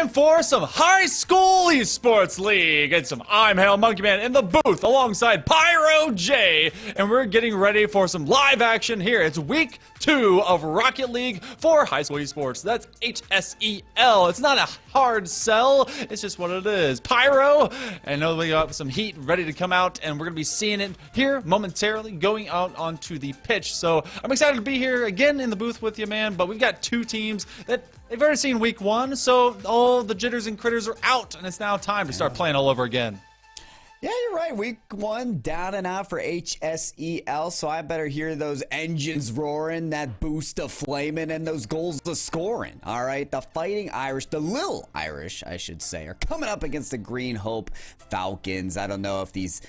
time for some high school esports league. I'm Hail Monkey Man in the booth alongside Pyro J, and we're getting ready for some live action here. It's week 2 of Rocket League for high school esports. That's HSEL. It's not a hard sell, it's just what it is. Pyro, I know we got some heat ready to come out, and we're gonna be seeing it here momentarily going out onto the pitch. So I'm excited to be here again in the booth with you, man. But we've got 2 teams that they've already seen week 1, so all the jitters and critters are out, and it's now time to start playing all over again. Yeah, you're right. Week 1 down and out for HSEL, so I better hear those engines roaring, that boost of flaming, and those goals of scoring. All right, the Fighting Irish, the LIL Irish, I should say, are coming up against the Green Hope Falcons. I don't know if these,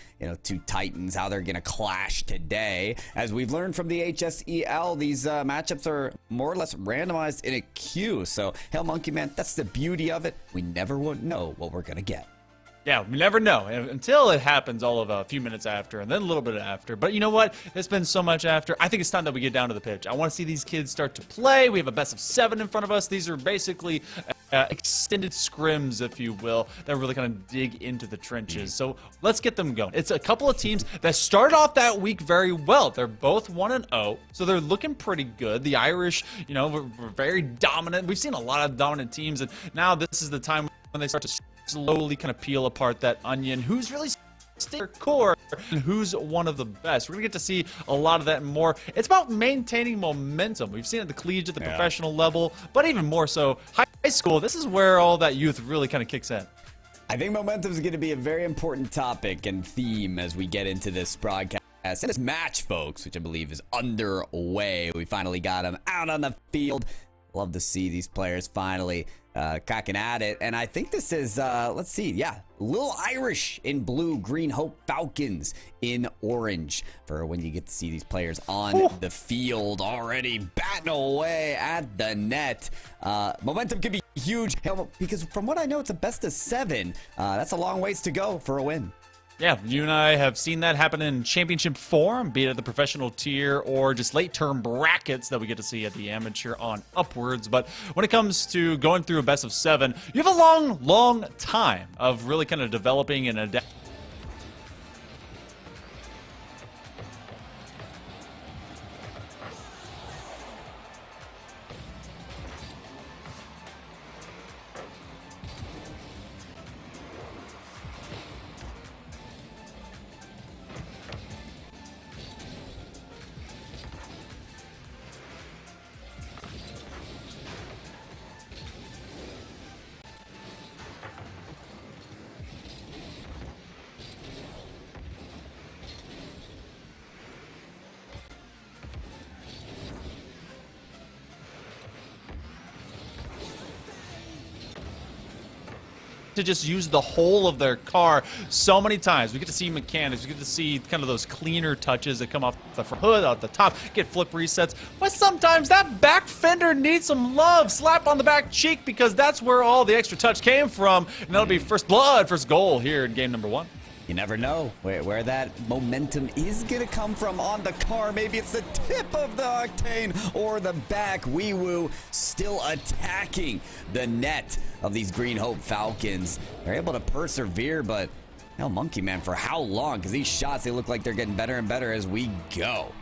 2 Titans, how they're going to clash today. As we've learned from the HSEL, these matchups are more or less randomized in a queue. So, hell, Monkey Man, that's the beauty of it. We never will know what we're going to get. Yeah, we never know until it happens all of a few minutes after and then a little bit after. But you know what? It's been so much after. I think it's time that we get down to the pitch. I want to see these kids start to play. We have a best of 7 in front of us. These are basically extended scrims, if you will, that really kind of dig into the trenches. So let's get them going. It's a couple of teams that started off that week very well. They're both 1-0, so they're looking pretty good. The Irish, were very dominant. We've seen a lot of dominant teams, and now this is the time when they start to slowly kind of peel apart that onion. Who's really their core and who's one of the best? We're gonna get to see a lot of that and more. It's about maintaining momentum. We've seen it at the collegiate, the professional level, but even more so high school. This is where all that youth really kind of kicks in. I think momentum is going to be a very important topic and theme as we get into this broadcast. And this match, folks, which I believe is underway. We finally got them out on the field. Love to see these players finally cracking at it. And I think this is, let's see, LIL Irish in blue, Green Hope Falcons in orange, for when you get to see these players on the field already batting away at the net. Momentum could be huge, because from what I know, it's a best of 7. That's a long ways to go for a win. Yeah, you and I have seen that happen in championship form, be it at the professional tier or just late-term brackets that we get to see at the amateur on upwards. But when it comes to going through a best of 7, you have a long, long time of really kind of developing and adapting. To just use the whole of their car so many times. We get to see mechanics, we get to see kind of those cleaner touches that come off the hood, out the top, get flip resets. But sometimes that back fender needs some love. Slap on the back cheek, because that's where all the extra touch came from. And that'll be first blood, first goal here in game number 1. You never know where that momentum is going to come from on the car. Maybe it's the tip of the octane or the back. Wee-woo still attacking the net of these Green Hope Falcons. They're able to persevere, but hell, Monkey Man, for how long? Because these shots, they look like they're getting better and better as we go.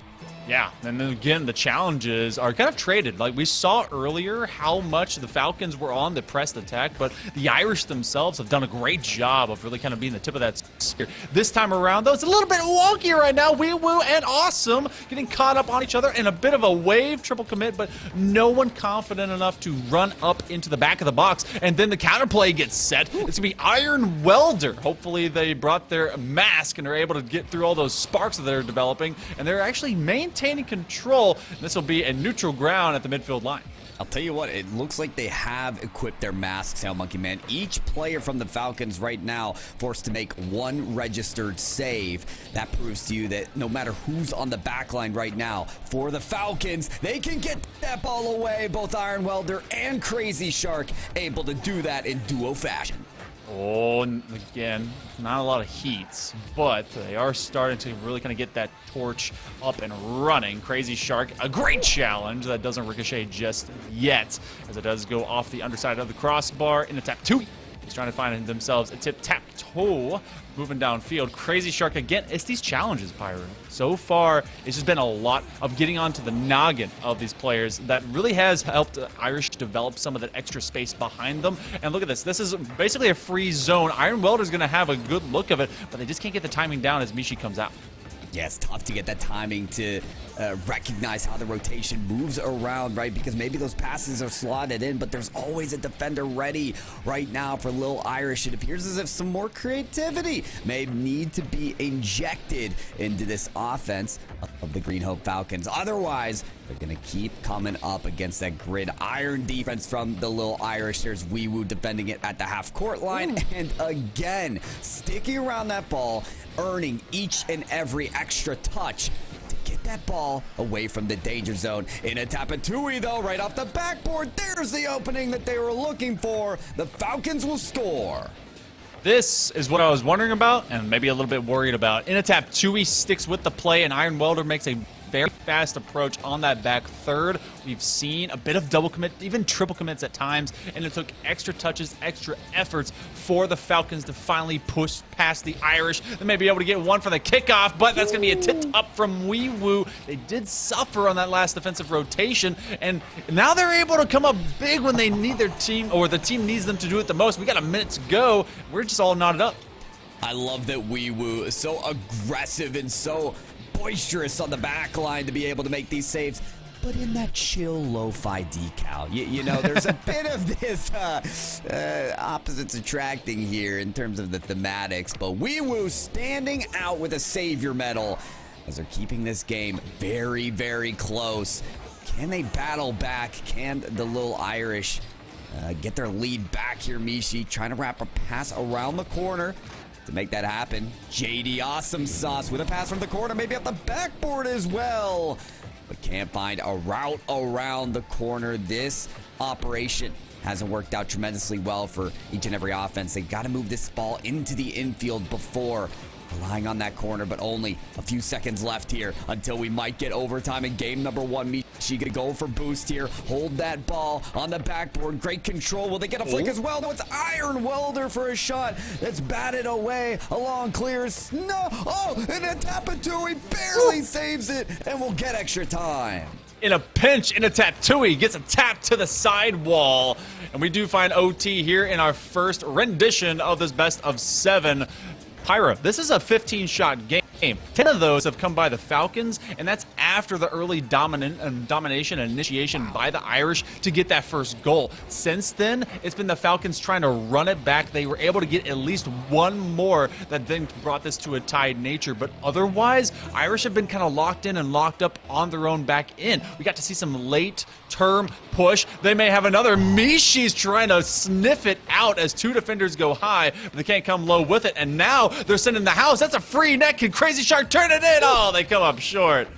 Yeah, and then again, the challenges are kind of traded. Like we saw earlier how much the Falcons were on the pressed attack, but the Irish themselves have done a great job of really kind of being the tip of that spear. This time around, though, it's a little bit wonky right now. Wee Woo and Awesome getting caught up on each other in a bit of a wave triple commit, but no one confident enough to run up into the back of the box, and then the counterplay gets set. It's going to be Iron Welder. Hopefully they brought their mask and are able to get through all those sparks that they're developing, and they're actually maintaining control. This will be a neutral ground at the midfield line. I'll tell you what, it looks like they have equipped their masks, Hail Monkey Man. Each player from the Falcons right now forced to make 1 registered save. That proves to you that no matter who's on the back line right now, for the Falcons, they can get that ball away. Both Iron Welder and Crazy Shark able to do that in duo fashion. Oh, and again, not a lot of heats, but they are starting to really kind of get that torch up and running. Crazy Shark, a great challenge that doesn't ricochet just yet, as it does go off the underside of the crossbar in a tap 2. He's trying to find themselves a tip-tap-toe moving downfield. Crazy Shark, again, it's these challenges, Pyro. So far, it's just been a lot of getting onto the noggin of these players that really has helped Irish develop some of that extra space behind them. And look at this. This is basically a free zone. Iron Welder's going to have a good look of it, but they just can't get the timing down as Mishi comes out. Yeah, it's tough to get that timing to recognize how the rotation moves around, right? Because maybe those passes are slotted in, but there's always a defender ready right now for Lil Irish. It appears as if some more creativity may need to be injected into this offense of the Green Hope Falcons. Otherwise, they're going to keep coming up against that gridiron defense from the Lil Irish. There's Wee Woo defending it at the half-court line. And again, sticking around that ball, earning each and every extra touch to get that ball away from the danger zone. In a Tapatui, though, right off the backboard, there's the opening that they were looking for. The Falcons will score. This is what I was wondering about and maybe a little bit worried about. In a tap, Tui sticks with the play, and Iron Welder makes a very fast approach on that back third. We've seen a bit of double commit, even triple commits at times, and it took extra touches, extra efforts for the Falcons to finally push past the Irish. They may be able to get one for the kickoff, but that's going to be a tip up from Wee Woo. They did suffer on that last defensive rotation, and now they're able to come up big when they need their team, or the team needs them to do it the most. We got a minute to go. We're just all knotted up. I love that Wee Woo is so aggressive and so boisterous on the back line to be able to make these saves, but in that chill lo-fi decal. You know, there's a bit of this opposites attracting here in terms of the thematics, but Wee Woo standing out with a savior medal as they're keeping this game very, very close. Can they battle back? Can the Lil Irish get their lead back here? Mishi trying to wrap a pass around the corner to make that happen. JD Awesome Sauce with a pass from the corner, maybe up the backboard as well, but can't find a route around the corner. This operation hasn't worked out tremendously well for each and every offense. They got to move this ball into the infield before relying on that corner, but only a few seconds left here until we might get overtime in game number one. Mishi gonna go for boost here, hold that ball on the backboard. Great control. Will they get a flick as well? No, it's Iron Welder for a shot that's batted away. Along clears. No, oh, and a Tapatui barely saves it, and we'll get extra time. In a pinch, in a Tatui gets a tap to the side wall, and we do find OT here in our first rendition of this best of 7. Pyro, this is a 15-shot game. 10 of those have come by the Falcons, and that's after the early domination and initiation by the Irish to get that first goal. Since then, it's been the Falcons trying to run it back. They were able to get at least one more that then brought this to a tied nature, but otherwise, Irish have been kind of locked in and locked up on their own back end. We got to see some late-term push. They may have another. Mishi's trying to sniff it out as 2 defenders go high, but they can't come low with it, and now they're sending the house. That's a free net. Can Crazy Shark turn it in? Oh, they come up short.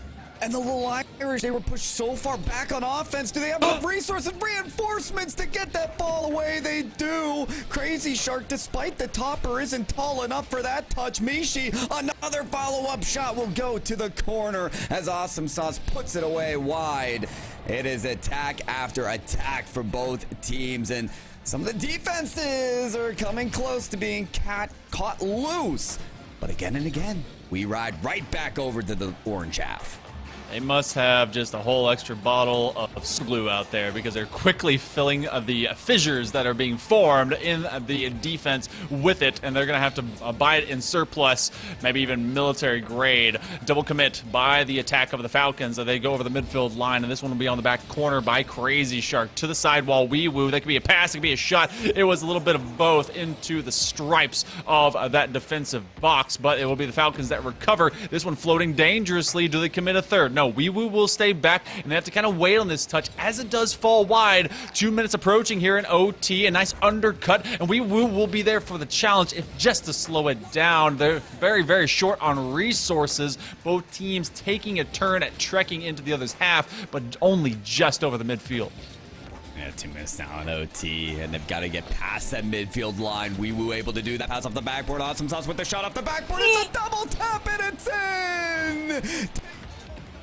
And the Little Irish, they were pushed so far back on offense. Do they have enough resources and reinforcements to get that ball away? They do. Crazy Shark, despite the topper, isn't tall enough for that touch. Mishi, another follow-up shot will go to the corner as Awesome Sauce puts it away wide. It is attack after attack for both teams, and some of the defenses are coming close to being caught loose. But again and again, we ride right back over to the orange half. They must have just a whole extra bottle of glue out there because they're quickly filling the fissures that are being formed in the defense with it, and they're going to have to buy it in surplus, maybe even military grade. Double commit by the attack of the Falcons. They go over the midfield line, and this one will be on the back corner by Crazy Shark to the sidewall. Wee Woo. That could be a pass. It could be a shot. It was a little bit of both into the stripes of that defensive box, but it will be the Falcons that recover. This one floating dangerously. Do they commit a third? No. Wee Woo will stay back, and they have to kind of wait on this touch as it does fall wide. 2 minutes approaching here in OT. A nice undercut, and Wee Woo will be there for the challenge, if just to slow it down. They're very, very short on resources. Both teams taking a turn at trekking into the other's half, but only just over the midfield. Yeah, 2 minutes now on OT, and they've got to get past that midfield line. Wee Woo able to do that. Pass off the backboard. Awesome sauce with the shot off the backboard. It's a double tap, and it's in!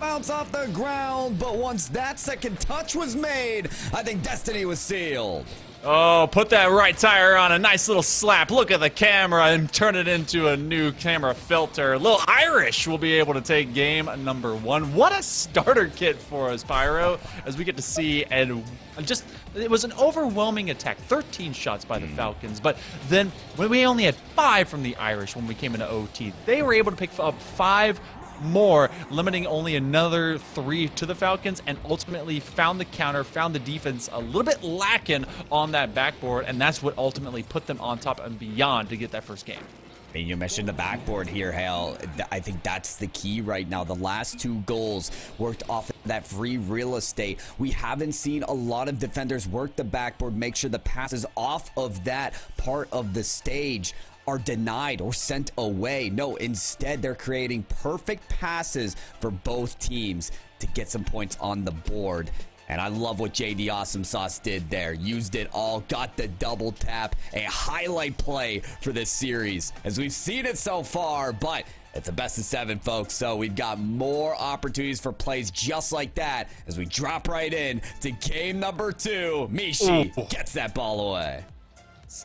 Bounce off the ground, but once that second touch was made, I think destiny was sealed. Oh, put that right tire on a nice little slap. Look at the camera and turn it into a new camera filter. Little Irish will be able to take game number 1. What a starter kit for us, Pyro, as we get to see and just, it was an overwhelming attack. 13 shots by the Falcons, but then when we only had 5 from the Irish when we came into OT, they were able to pick up 5 more, limiting only another 3 to the Falcons, and ultimately found the counter, found the defense a little bit lacking on that backboard, and that's what ultimately put them on top and beyond to get that first game. And you mentioned the backboard here, Hale. I think that's the key right now. The last 2 goals worked off of that free real estate. We haven't seen a lot of defenders work the backboard, make sure the passes off of that part of the stage are denied or sent away. No, instead they're creating perfect passes for both teams to get some points on the board. And I love what JD Awesome Sauce did there. Used it all, got the double tap, a highlight play for this series, as we've seen it so far, but it's a best of 7, folks, so we've got more opportunities for plays just like that as we drop right in to game number 2. Mishi gets that ball away.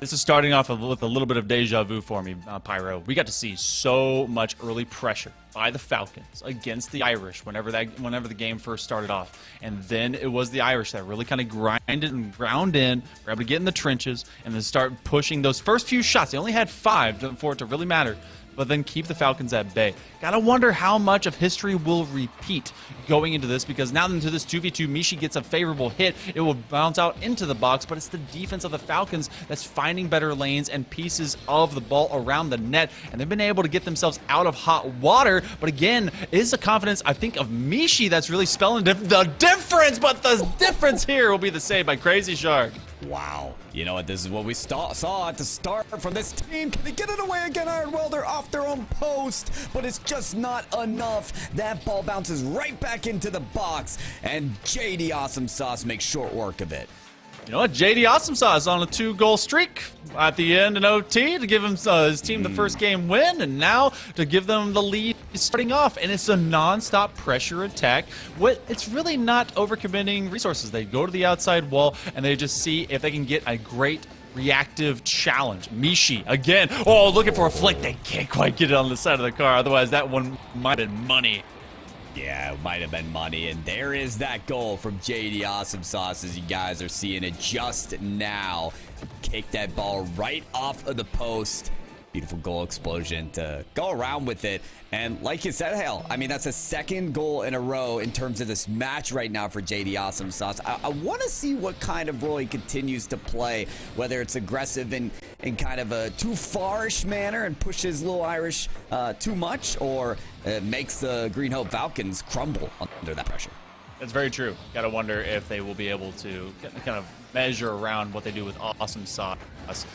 This is starting off with a little bit of deja vu for me, Pyro. We got to see so much early pressure by the Falcons against the Irish whenever the game first started off. And then it was the Irish that really kind of grinded and ground in, were able to get in the trenches, and then start pushing those first few shots. They only had 5 for it to really matter, but then keep the Falcons at bay. Gotta wonder how much of history will repeat going into this, because now into this 2v2, Mishi gets a favorable hit. It will bounce out into the box, but it's the defense of the Falcons that's finding better lanes and pieces of the ball around the net, and they've been able to get themselves out of hot water. But again, it is the confidence, I think, of Mishi that's really spelling the difference, but the difference here will be the save by Crazy Shark. Wow. You know what? This is what we saw at the start from this team. Can they get it away again? Iron Welder off their own post, but it's just not enough. That ball bounces right back into the box, and JD Awesome Sauce makes short work of it. You know what? JD Awesome Sauce on a 2-goal streak at the end in OT to give him his team the first game win, and now to give them the lead starting off. And it's a non-stop pressure attack. It's really not overcommitting resources. They go to the outside wall and they just see if they can get a great reactive challenge. Mishi again. Oh, looking for a flick. They can't quite get it on the side of the car. Otherwise, that one might have been money. Yeah, it might have been money, and there is that goal from JD Awesome Sauce, as you guys are seeing it just now. Kick that ball right off of the post. Beautiful goal explosion to go around with it. And like you said, Hale, I mean, that's a 2nd goal in a row in terms of this match right now for JD Awesome Sauce. I want to see what kind of role he continues to play, whether it's aggressive in kind of a too farish manner and pushes Little Irish too much, or makes the Green Hope Falcons crumble under that pressure. That's very true. Gotta wonder if they will be able to kind of measure around what they do with Awesome Sauce.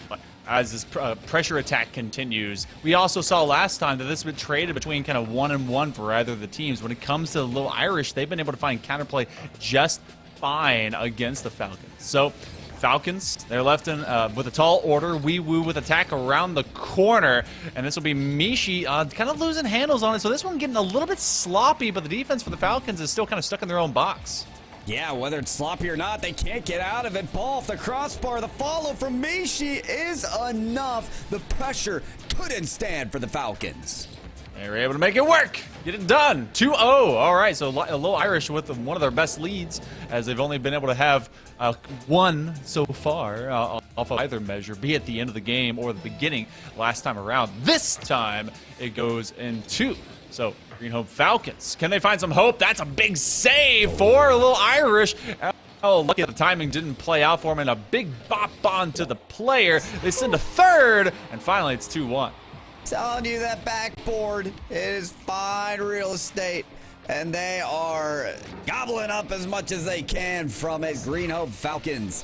But as this pressure attack continues, we also saw last time that this has been traded between kind of 1-1 for either of the teams. When it comes to the Little Irish, they've been able to find counterplay just fine against the Falcons. So Falcons, they're left in with a tall order. Wee Woo with attack around the corner, and this will be Mishi kind of losing handles on it. So this one getting a little bit sloppy, but the defense for the Falcons is still kind of stuck in their own box. Yeah, whether it's sloppy or not, they can't get out of it. Ball off the crossbar. The follow from Mishi is enough. The pressure couldn't stand for the Falcons. They were able to make it work. Get it done. 2-0. All right, so a Little Irish with one of their best leads, as they've only been able to have one so far off of either measure, be at the end of the game or the beginning last time around. This time, it goes in 2. So Green Hope Falcons, can they find some hope? That's a big save for a Little Irish. Oh, lucky the timing didn't play out for him, and a big bop onto the player. They send a 3rd, and finally it's 2-1. Telling you that backboard is fine real estate, and they are gobbling up as much as they can from it. Green Hope Falcons.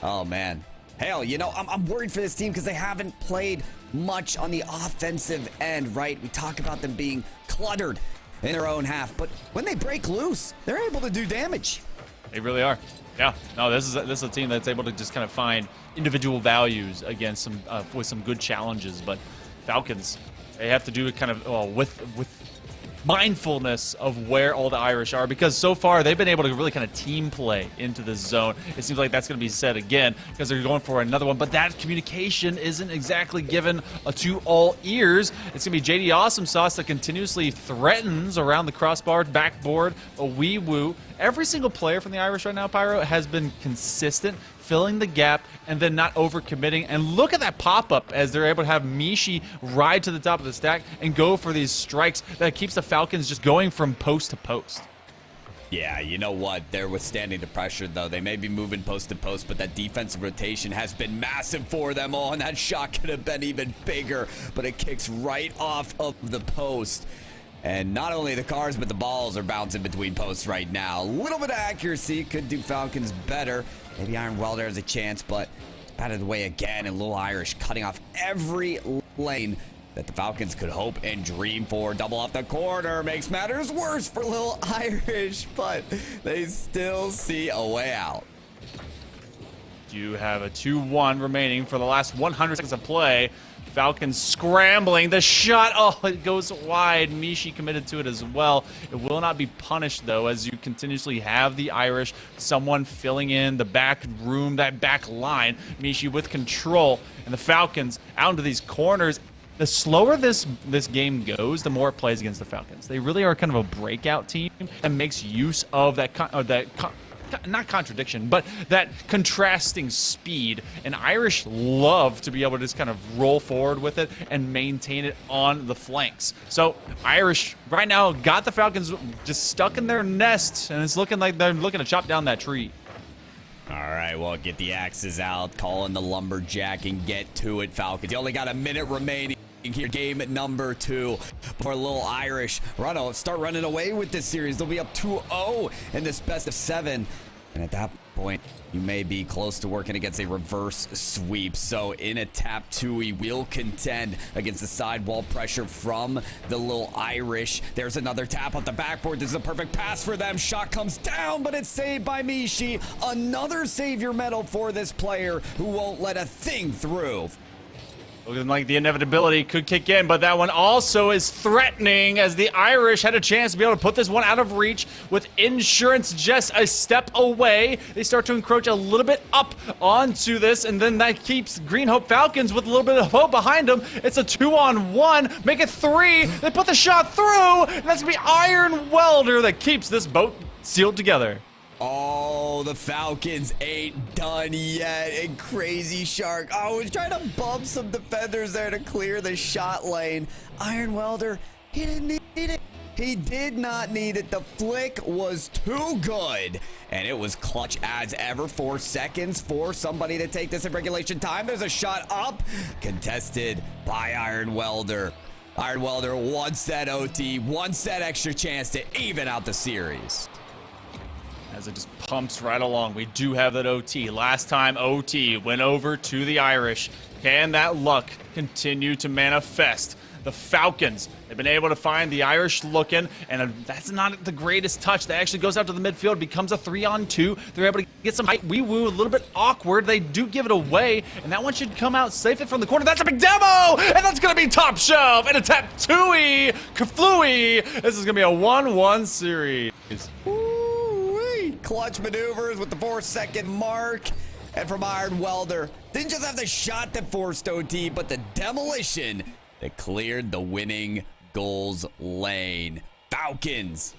Oh, man. Hell, you know, I'm worried for this team because they haven't played much on the offensive end, right? We talk about them being cluttered in their own half, but when they break loose, they're able to do damage. They really are. Yeah, no, this is a team that's able to just kind of find individual values against some with some good challenges. But Falcons, they have to do it kind of with mindfulness of where all the Irish are, because so far they've been able to really kind of team play into this zone. It seems like that's going to be said again because they're going for another one, but that communication isn't exactly given to all ears. It's going to be JD Awesome Sauce that continuously threatens around the crossbar, backboard, a wee woo. Every single player from the Irish right now, Pyro, has been consistent, filling the gap, and then not overcommitting. And look at that pop-up as they're able to have Mishi ride to the top of the stack and go for these strikes that keeps the Falcons just going from post to post. Yeah, you know what? They're withstanding the pressure, though. They may be moving post to post, but that defensive rotation has been massive for them. Oh, and that shot could have been even bigger, but it kicks right off of the post. And not only the cars, but the balls are bouncing between posts right now. A little bit of accuracy could do Falcons better. Maybe Iron Welder has a chance, but it's batted away again. And Little Irish cutting off every lane that the Falcons could hope and dream for. Double off the corner makes matters worse for Little Irish, but they still see a way out. You have a 2-1 remaining for the last 100 seconds of play. Falcons scrambling. The shot, oh, it goes wide. Mishi committed to it as well. It will not be punished, though, as you continuously have the Irish, someone filling in the back room, that back line. Mishi with control, and the Falcons out into these corners. The slower this game goes, the more it plays against the Falcons. They really are kind of a breakout team and makes use of not contradiction, but that contrasting speed. And Irish love to be able to just kind of roll forward with it and maintain it on the flanks. So Irish right now got the Falcons just stuck in their nest, and it's looking like they're looking to chop down that tree. All right, well, get the axes out, call in the lumberjack, and get to it, Falcons. You only got a minute remaining here, game number 2 for Little Irish. Start running away with this series. They'll be up 2-0 in this best of 7. And at that point, you may be close to working against a reverse sweep. So in a tap 2, he will contend against the sidewall pressure from the Little Irish. There's another tap off the backboard. This is a perfect pass for them. Shot comes down, but it's saved by Mishi. Another savior medal for this player who won't let a thing through. Looking like the inevitability could kick in, but that one also is threatening as the Irish had a chance to be able to put this one out of reach with insurance just a step away. They start to encroach a little bit up onto this, and then that keeps Green Hope Falcons with a little bit of hope behind them. It's a 2-on-1, make it 3. They put the shot through, and that's going to be Iron Welder that keeps this boat sealed together. Oh, the Falcons ain't done yet. And Crazy Shark, was trying to bump some defenders there to clear the shot lane. Iron Welder, he didn't need it. He did not need it. The flick was too good. And it was clutch as ever. 4 seconds for somebody to take this in regulation time. There's a shot up, contested by Iron Welder. Iron Welder wants that OT, wants that extra chance to even out the series. As it just pumps right along. We do have that OT. Last time OT went over to the Irish. Can that luck continue to manifest? The Falcons have been able to find the Irish looking, and that's not the greatest touch. That actually goes out to the midfield, becomes a 3-on-2. They're able to get some height. Wee woo, a little bit awkward. They do give it away, and that one should come out safe it from the corner. That's a big demo, and that's going to be top shelf and a tap 2-y, Kaflooey. This is going to be a 1-1 series. Clutch maneuvers with the 4-second mark. And from Iron Welder, didn't just have the shot that forced OT, but the demolition that cleared the winning goals lane. Falcons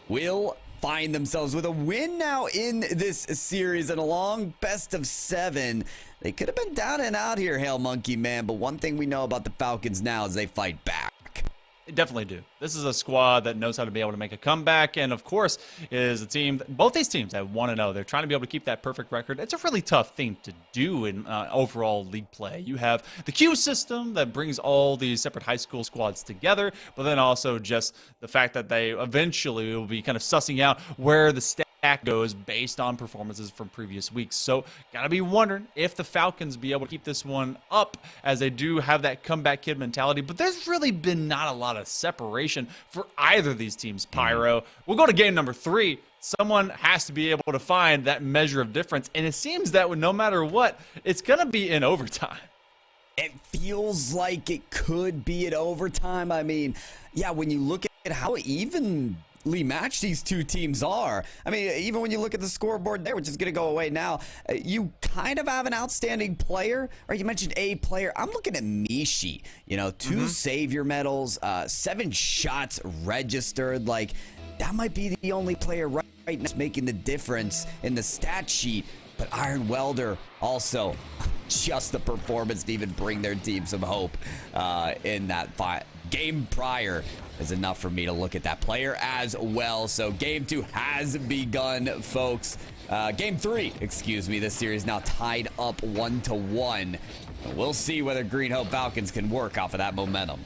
will find themselves with a win now in this series and a long best of 7. They could have been down and out here, Hail Monkey Man, but one thing we know about the Falcons now is they fight back. They definitely do. This is a squad that knows how to be able to make a comeback, and of course is a team, both these teams have 1-0. They're trying to be able to keep that perfect record. It's a really tough thing to do in overall league play. You have the Q system that brings all these separate high school squads together, but then also just the fact that they eventually will be kind of sussing out where the stats goes based on performances from previous weeks. So gotta be wondering if the Falcons be able to keep this one up, as they do have that comeback kid mentality. But there's really been not a lot of separation for either of these teams. Pyro, we'll go to game number 3. Someone has to be able to find that measure of difference, and it seems that no matter what, it's gonna be in overtime. It feels like it could be in overtime. I mean, yeah, when you look at how evenly matched these two teams are. I mean, even when you look at the scoreboard there, which is going to go away now, you kind of have an outstanding player, or you mentioned a player. I'm looking at Mishi, you know, 2 savior medals, 7 shots registered. Like, that might be the only player right now that's making the difference in the stat sheet. But Iron Welder also just the performance to even bring their team some hope in that game prior is enough for me to look at that player as well. So game 2 has begun, folks. Game 3, excuse me. This series now tied up 1-1. We'll see whether Green Hope Falcons can work off of that momentum.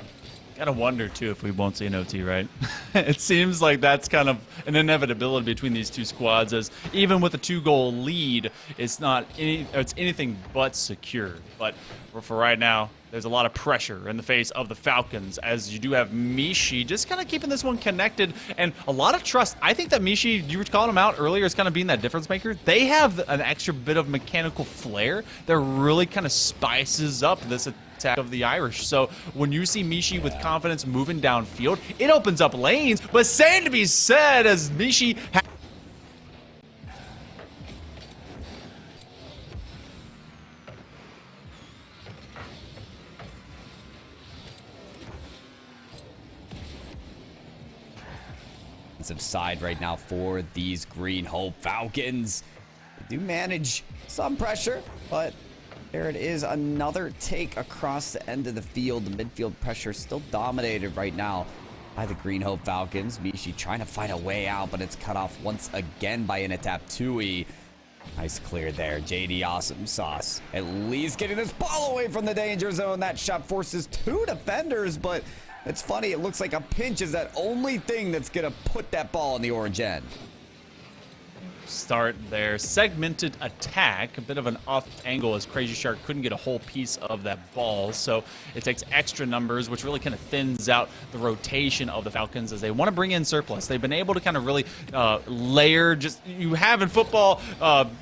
Gotta wonder too if we won't see an OT, right? It seems like that's kind of an inevitability between these two squads, as even with a 2-goal lead, it's anything but secure. But for right now, there's a lot of pressure in the face of the Falcons, as you do have Mishi just kind of keeping this one connected, and a lot of trust. I think that Mishi, you were calling him out earlier, as kind of being that difference maker. They have an extra bit of mechanical flair that really kind of spices up this attack of the Irish. So when you see Mishi with confidence moving downfield, it opens up lanes. But same to be said, as Mishi side right now for these Green Hope Falcons. They do manage some pressure, but there it is, another take across the end of the field. The midfield pressure still dominated right now by the Green Hope Falcons. Mishi trying to find a way out, but it's cut off once again by Inatap Tui. Nice clear there. JD Awesome Sauce at least getting this ball away from the danger zone. That shot forces 2 defenders, but it's funny. It looks like a pinch is that only thing that's going to put that ball in the orange end. Start their segmented attack, a bit of an off angle, as Crazy Shark couldn't get a whole piece of that ball, so it takes extra numbers, which really kind of thins out the rotation of the Falcons as they want to bring in surplus. They've been able to kind of really layer, just you have in football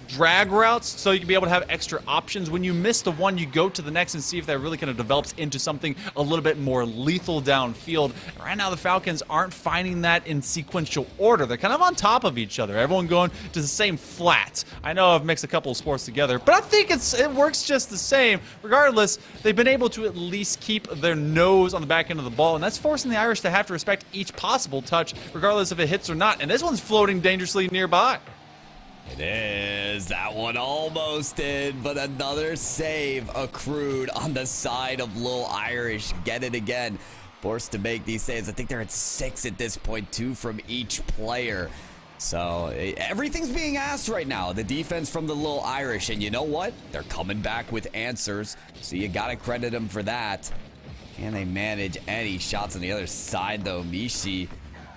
drag routes, so you can be able to have extra options. When you miss the one, you go to the next and see if that really kind of develops into something a little bit more lethal downfield. Right now the Falcons aren't finding that in sequential order. They're kind of on top of each other, everyone going to the same flat. I know I've mixed a couple of sports together, but I think it works just the same. Regardless, they've been able to at least keep their nose on the back end of the ball, and that's forcing the Irish to have to respect each possible touch, regardless if it hits or not. And this one's floating dangerously nearby. It is. That one almost in, but another save accrued on the side of LIL Irish. Get it again. Forced to make these saves. I think they're at 6 at this point, 2 from each player. So everything's being asked right now. The defense from the LIL Irish, and you know what? They're coming back with answers, so you gotta credit them for that. Can they manage any shots on the other side, though? Mishi,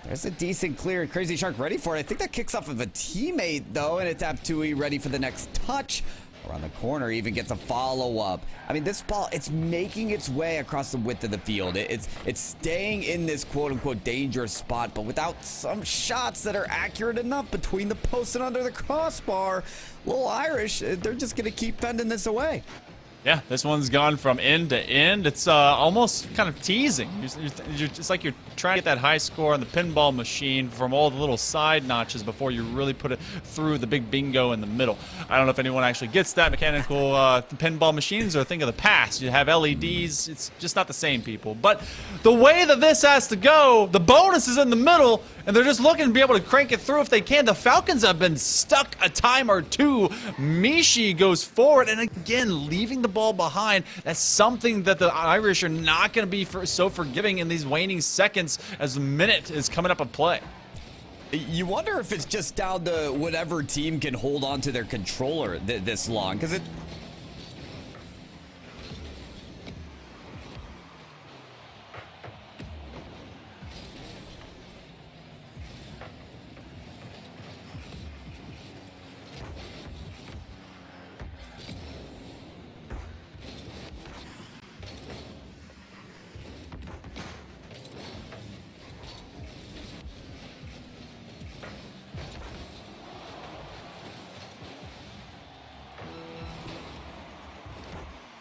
there's a decent clear. Crazy Shark ready for it. I think that kicks off of a teammate, though, and it's Aptui ready for the next touch. Around the corner, even gets a follow-up. I mean, this ball, it's making its way across the width of the field. It's staying in this quote-unquote dangerous spot, but without some shots that are accurate enough between the post and under the crossbar, LIL Irish, they're just going to keep fending this away. Yeah, this one's gone from end to end. It's almost kind of teasing. It's like you're trying to get that high score on the pinball machine from all the little side notches before you really put it through the big bingo in the middle. I don't know if anyone actually gets that. Mechanical pinball machines are a thing of the past. You have LEDs. It's just not the same, people. But the way that this has to go, the bonus is in the middle, and they're just looking to be able to crank it through if they can. The Falcons have been stuck a time or two. Mishi goes forward, and again, leaving the ball behind. That's something that the Irish are not going to be so forgiving in these waning seconds as the minute is coming up of play. You wonder if it's just down to whatever team can hold on to their controller this long, because it...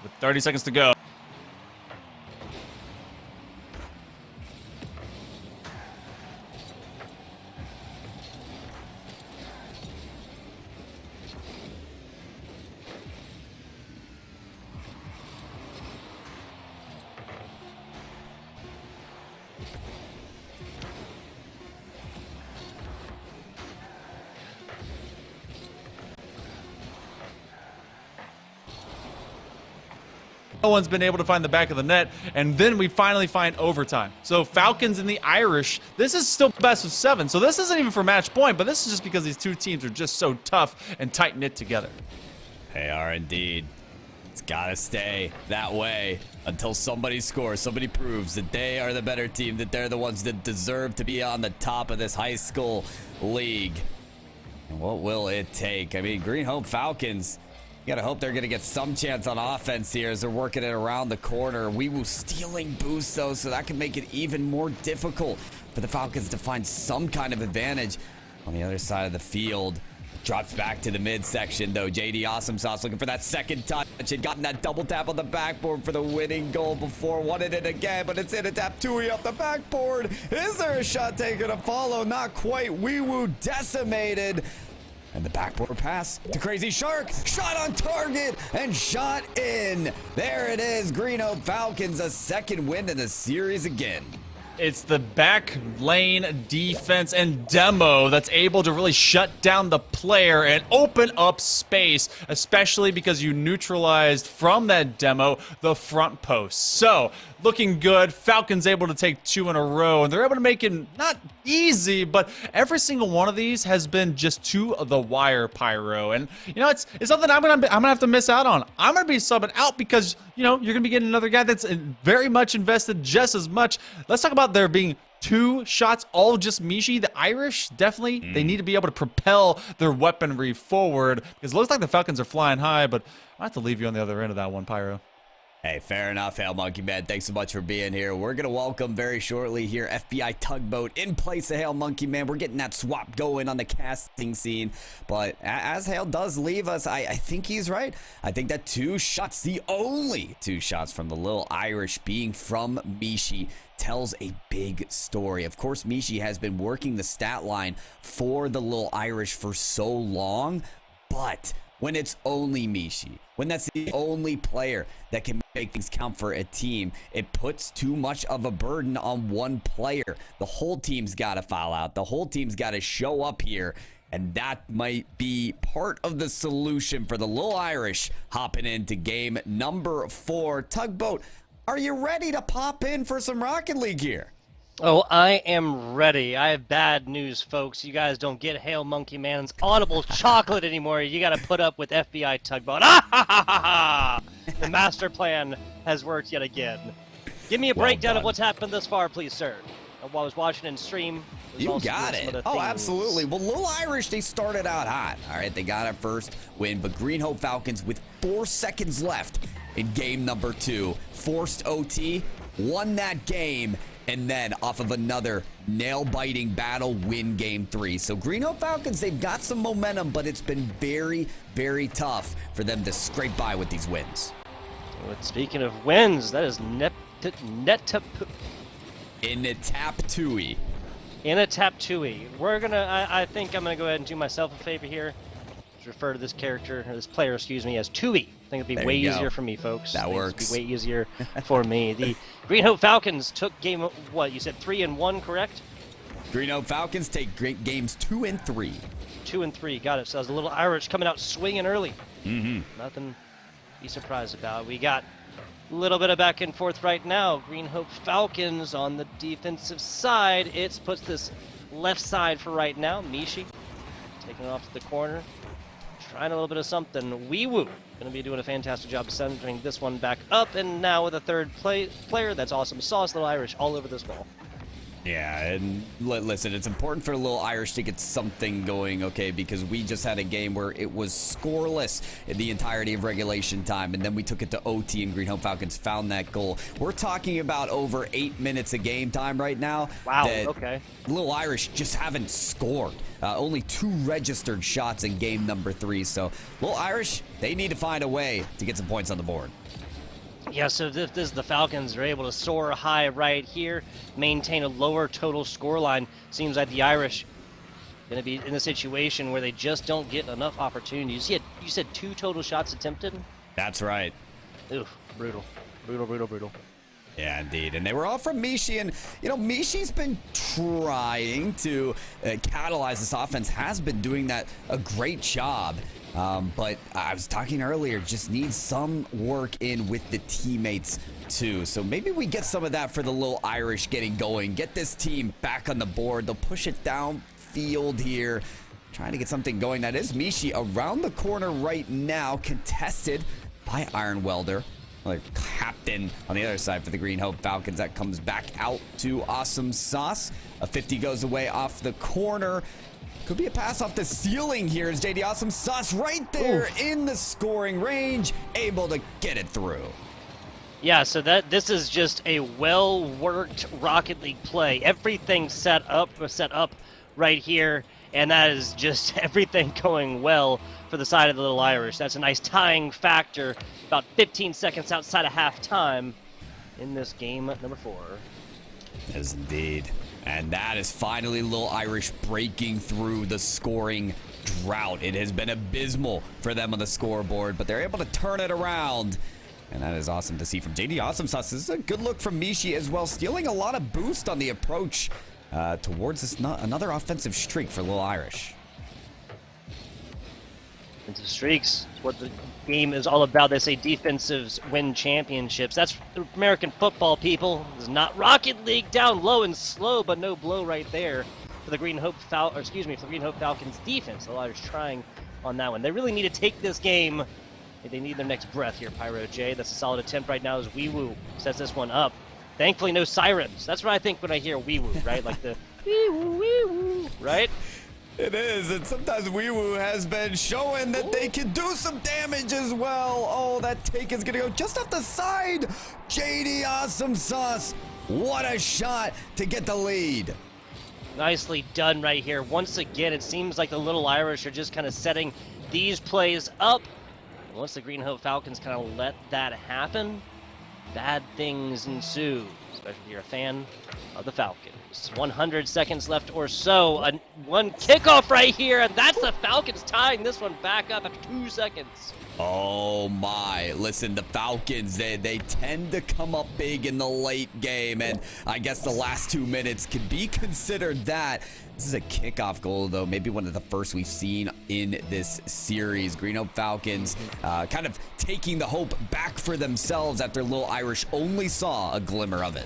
with 30 seconds to go. No one's been able to find the back of the net, and then we finally find overtime. So Falcons and the Irish, this is still best of 7. So this isn't even for match point, but this is just because these two teams are just so tough and tight-knit together. They are indeed. It's got to stay that way until somebody scores, somebody proves that they are the better team, that they're the ones that deserve to be on the top of this high school league. And what will it take? I mean, Green Hope Falcons, you gotta hope they're gonna get some chance on offense here as they're working it around the corner. Weewoo stealing boost though, so that can make it even more difficult for the Falcons to find some kind of advantage on the other side of the field. Drops back to the midsection though. JD Awesome Sauce looking for that second touch. Had gotten that double tap on the backboard for the winning goal before. Wanted it again, but it's in a tap. Tui off the backboard. Is there a shot taken to follow? Not quite. Weewoo decimated. And the backboard pass to Crazy Shark. Shot on target and shot in. There it is. Green Hope Falcons, a second win in the series again. It's the back lane defense and demo that's able to really shut down the player and open up space, especially because you neutralized from that demo the front post. So, looking good. Falcons able to take 2 in a row, and they're able to make it not easy, but every single one of these has been just to the wire, Pyro. And you know, it's something I'm gonna have to miss out on. I'm gonna be subbing out because you know you're gonna be getting another guy that's very much invested just as much. Let's talk about there being 2 shots, all just Mishi. The Irish, definitely, they need to be able to propel their weaponry forward because it looks like the Falcons are flying high, but I have to leave you on the other end of that one, Pyro. Hey, fair enough, Hail Monkey Man. Thanks so much for being here. We're going to welcome very shortly here FBI Tugboat in place of Hail Monkey Man. We're getting that swap going on the casting scene. But as Hail does leave us, I think he's right. I think that 2 shots, the only 2 shots from the Little Irish being from Mishi, tells a big story. Of course, Mishi has been working the stat line for the Little Irish for so long, but when it's only Mishi, when that's the only player that can make things count for a team, it puts too much of a burden on one player. The whole team's got to foul out. The whole team's got to show up here, and that might be part of the solution for the Little Irish hopping into game number 4. Tugboat, are you ready to pop in for some Rocket League here? Oh, I am ready. I have bad news, folks. You guys don't get Hail Monkey Man's audible chocolate anymore. You got to put up with FBI Tugboat. Ah, ha, ha, ha, ha. The master plan has worked yet again. Give me a breakdown of what's happened thus far, please, sir. While I was watching in stream, you got it. Oh, absolutely. Well, Little Irish, they started out hot. All right, they got a first win, but Green Hope Falcons with 4 seconds left in game number 2 forced OT, won that game, and then off of another nail-biting battle, win game 3. So Green Hope Falcons, they've got some momentum, but it's been very, very tough for them to scrape by with these wins. But speaking of wins, that is in a tap Tui. In a tap Tui. We're gonna. I think I'm gonna go ahead and do myself a favor here. Just refer to this character, or this player, excuse me, as Tui. I think it'd be way easier for me, folks. That works. It'd be way easier for me. The Green Hope Falcons took game, what, you said 3 and 1, correct? Green Hope Falcons take great games 2 and 3. 2 and 3, got it. So that was a Little Irish coming out swinging early. Mm-hmm. Nothing to be surprised about. We got a little bit of back and forth right now. Green Hope Falcons on the defensive side. It puts this left side for right now. Mishi taking it off to the corner. Trying a little bit of something. Weewoo going to be doing a fantastic job of centering this one back up. And now with a third player, that's Awesome Sauce, Little Irish all over this ball. Yeah, and listen, it's important for Little Irish to get something going, okay, because we just had a game where it was scoreless in the entirety of regulation time, and then we took it to OT, and Green Hope Falcons found that goal. We're talking about over 8 minutes of game time right now. Wow, okay. Little Irish just haven't scored. Only 2 registered shots in game number 3, so Little Irish, they need to find a way to get some points on the board. Yeah, so this the Falcons are able to soar high right here, maintain a lower total scoreline. Seems like the Irish going to be in a situation where they just don't get enough opportunities. You said 2 total shots attempted? That's right. Oof, brutal. Brutal, brutal, brutal. Yeah, indeed. And they were all from Mishi. And, you know, Mishi's been trying to catalyze this offense, has been doing that a great job. But I was talking earlier, just needs some work in with the teammates too. So maybe we get some of that for the little Irish getting going. Get this team back on the board. They'll push it downfield here, trying to get something going. That is Mishi around the corner right now, contested by Iron Welder. Like captain on the other side for the Green Hope Falcons. That comes back out to Awesome Sauce. A 50 goes away off the corner. Could be a pass off the ceiling here as JD Awesome Sauce right there in the scoring range, able to get it through. Yeah, so this is just a well-worked Rocket League play. Everything set up right here, and that is just everything going well for the side of the Little Irish. That's a nice tying factor, about 15 seconds outside of halftime in this game number 4. Yes, indeed. And that is finally Little Irish breaking through the scoring drought. It has been abysmal for them on the scoreboard, but they're able to turn it around. And that is awesome to see from JD Awesome Sauce. This is a good look from Mishi as well, stealing a lot of boost on the approach towards this another offensive streak for Little Irish. Defensive streaks, it's what the game is all about. They say defensives win championships. That's American football, people. It's not Rocket League, down low and slow, but no blow right there for the Green Hope for the Green Hope Falcons defense. The Irish trying on that one. They really need to take this game. They need their next breath here, Pyro J. That's a solid attempt right now as Wee Woo sets this one up. Thankfully, no sirens. That's what I think when I hear Wee Woo, right? Like the wee woo, right? It is, and sometimes Wee Woo has been showing that they can do some damage as well. Oh, that take is going to go just off the side. JD Awesome Sauce. What a shot to get the lead. Nicely done right here. Once again, it seems like the Little Irish are just kind of setting these plays up. And once the Green Hope Falcons kind of let that happen, bad things ensue, especially if you're a fan of the Falcons. 100 seconds left or so. One kickoff right here, and that's the Falcons tying this one back up after 2 seconds. Oh my, listen, the Falcons, they tend to come up big in the late game, and I guess the last 2 minutes could be considered that. This is a kickoff goal, though, maybe one of the first we've seen in this series. Green Hope Falcons kind of taking the hope back for themselves after Little Irish only saw a glimmer of it.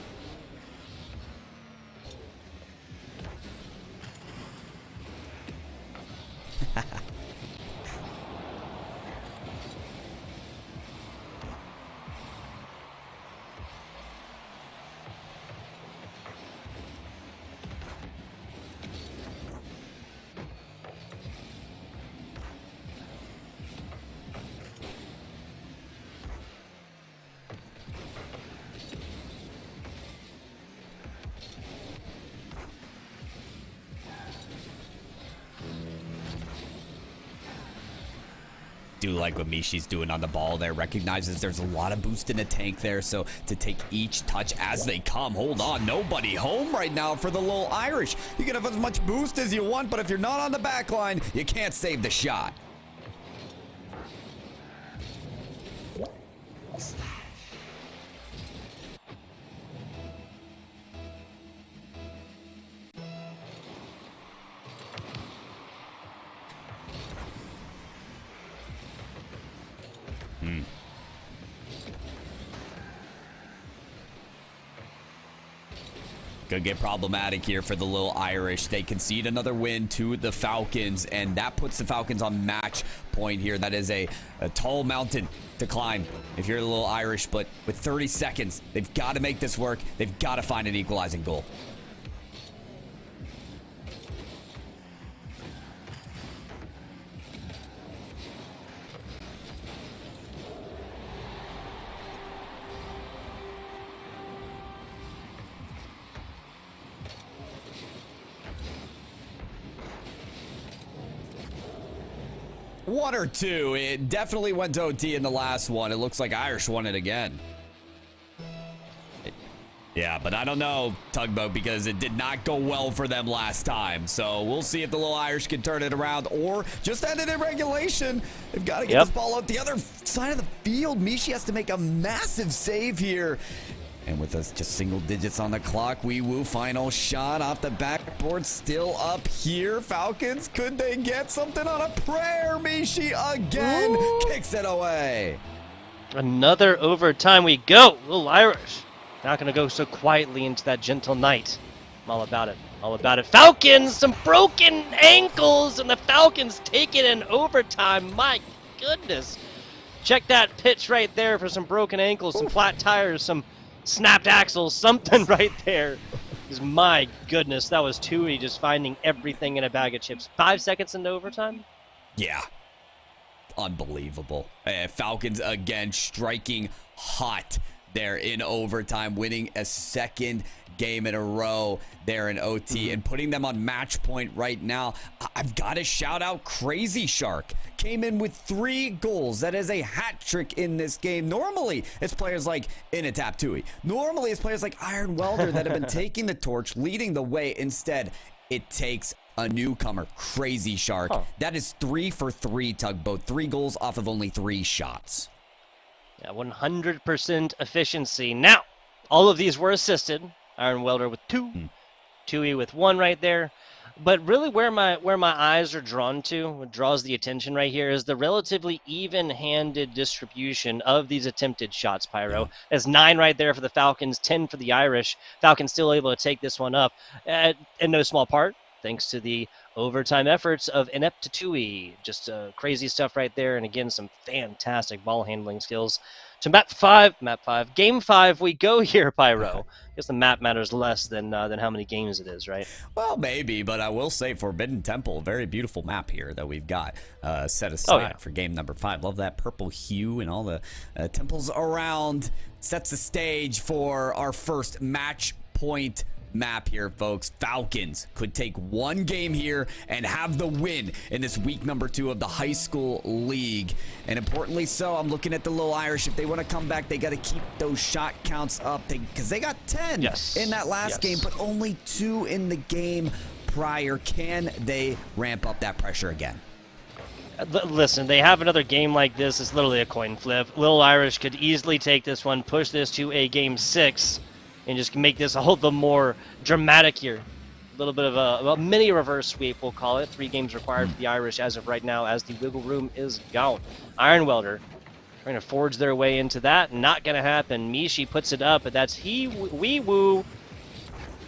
Do like what Mishi's doing on the ball there. Recognizes there's a lot of boost in the tank there, so to take each touch as they come. Hold on, nobody home right now for the Little Irish. You can have as much boost as you want, but if you're not on the back line, you can't save the shot. Could get problematic here for the Little Irish. They concede another win to the Falcons, and that puts the Falcons on match point here. That is a tall mountain to climb if you're the Little Irish, but with 30 seconds, they've got to make this work. They've got to find an equalizing goal. One or two. It definitely went to OT in the last one. It looks like Irish won it again. Yeah, but I don't know, Tugboat, because it did not go well for them last time. So we'll see if the Little Irish can turn it around or just end it in regulation. They've got to get this ball out the other side of the field. Mishi has to make a massive save here. And with us just single digits on the clock, Wee Woo final shot off the backboard, still up here. Falcons, could they get something on a prayer? Mishi again kicks it away. Another overtime we go. Little Irish. Not going to go so quietly into that gentle night. I'm all about it. All about it. Falcons, some broken ankles, and the Falcons take it in overtime. My goodness. Check that pitch right there for some broken ankles, some flat tires, some snapped axles, something right there. My goodness, that was Tui just finding everything in a bag of chips. 5 seconds into overtime? Yeah. Unbelievable. Falcons again striking hot there in overtime, winning a second game in a row there in OT and putting them on match point right now. I've got to shout out Crazy Shark. Came in with 3 goals. That is a hat trick in this game. Normally, it's players like Inatap Tui. Normally, it's players like Iron Welder that have been taking the torch, leading the way. Instead, it takes a newcomer, Crazy Shark. That is 3 for 3, Tugboat. 3 goals off of only 3 shots. Yeah, 100% efficiency. Now, all of these were assisted. Iron Welder with 2, Tui with 1 right there. But really where my eyes are drawn to, what draws the attention right here, is the relatively even-handed distribution of these attempted shots, Pyro. There's 9 right there for the Falcons, 10 for the Irish. Falcons still able to take this one up, in no small part thanks to the overtime efforts of Inept Tui. Just crazy stuff right there, and again, some fantastic ball handling skills. To map 5, game 5 we go here, Pyro. I guess the map matters less than how many games it is, right? Well, maybe, but I will say Forbidden Temple, very beautiful map here that we've got set aside for game number 5. Love that purple hue and all the temples around. Sets the stage for our first match point map here, folks. Falcons could take 1 game here and have the win in this week number 2 of the high school league. And importantly so, I'm looking at the Little Irish. If they want to come back, they got to keep those shot counts up because they got 10 in that last game, but only 2 in the game prior. Can they ramp up that pressure again? Listen, they have another game like this. It's literally a coin flip. Little Irish could easily take this one, push this to a game 6, and just make this all the more dramatic here. A little bit of a mini reverse sweep, we'll call it. 3 games required for the Irish as of right now, as the wiggle room is gone. Iron Welder trying to forge their way into that. Not going to happen. Mishi puts it up, but that's Wee Woo.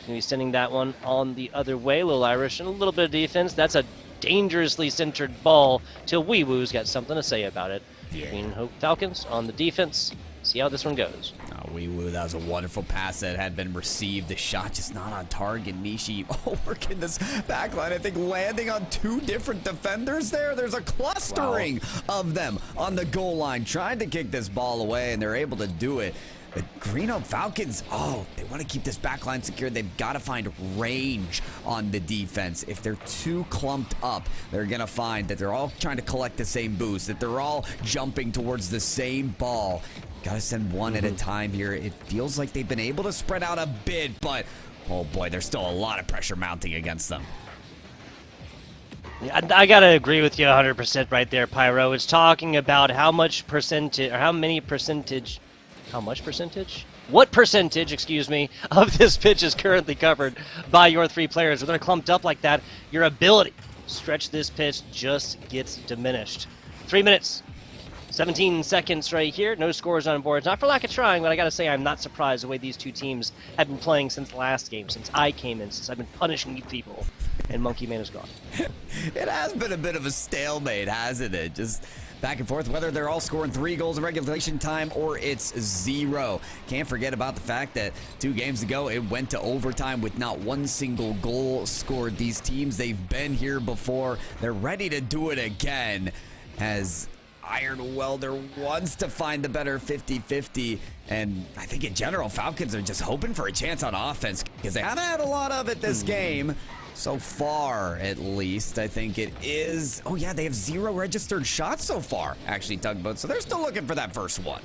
He's sending that one on the other way. Little Irish and a little bit of defense. That's a dangerously centered ball till Wee Woo's got something to say about it. Green Hope Falcons on the defense. See how this one goes. Oh, Wee Woo, that was a wonderful pass that had been received. The shot just not on target. Mishi working this backline. I think landing on 2 different defenders there. There's a clustering of them on the goal line trying to kick this ball away, and they're able to do it. But Green Hope Falcons, they want to keep this backline secure. They've got to find range on the defense. If they're too clumped up, they're going to find that they're all trying to collect the same boost, that they're all jumping towards the same ball. Got to send 1 at a time here. It feels like they've been able to spread out a bit, but oh boy, there's still a lot of pressure mounting against them. Yeah, I gotta agree with you 100% right there, Pyro. It's talking about how much percentage, or what percentage, excuse me, of this pitch is currently covered by your 3 players. When they're clumped up like that, your ability to stretch this pitch just gets diminished. 3 minutes, 17 seconds right here. No scores on board. Not for lack of trying, but I gotta say I'm not surprised the way these 2 teams have been playing since the last game, since I came in, since I've been punishing you people, and Monkey Man is gone. It has been a bit of a stalemate, hasn't it? Just back and forth, whether they're all scoring 3 goals in regulation time or it's 0. Can't forget about the fact that 2 games ago, it went to overtime with not 1 single goal scored. These teams, they've been here before. They're ready to do it again, as Iron Welder wants to find the better 50-50. And I think in general, Falcons are just hoping for a chance on offense because they haven't had a lot of it this game. So far, at least, I think it is. Oh, yeah, they have 0 registered shots so far, actually, Tugboat. So they're still looking for that first one.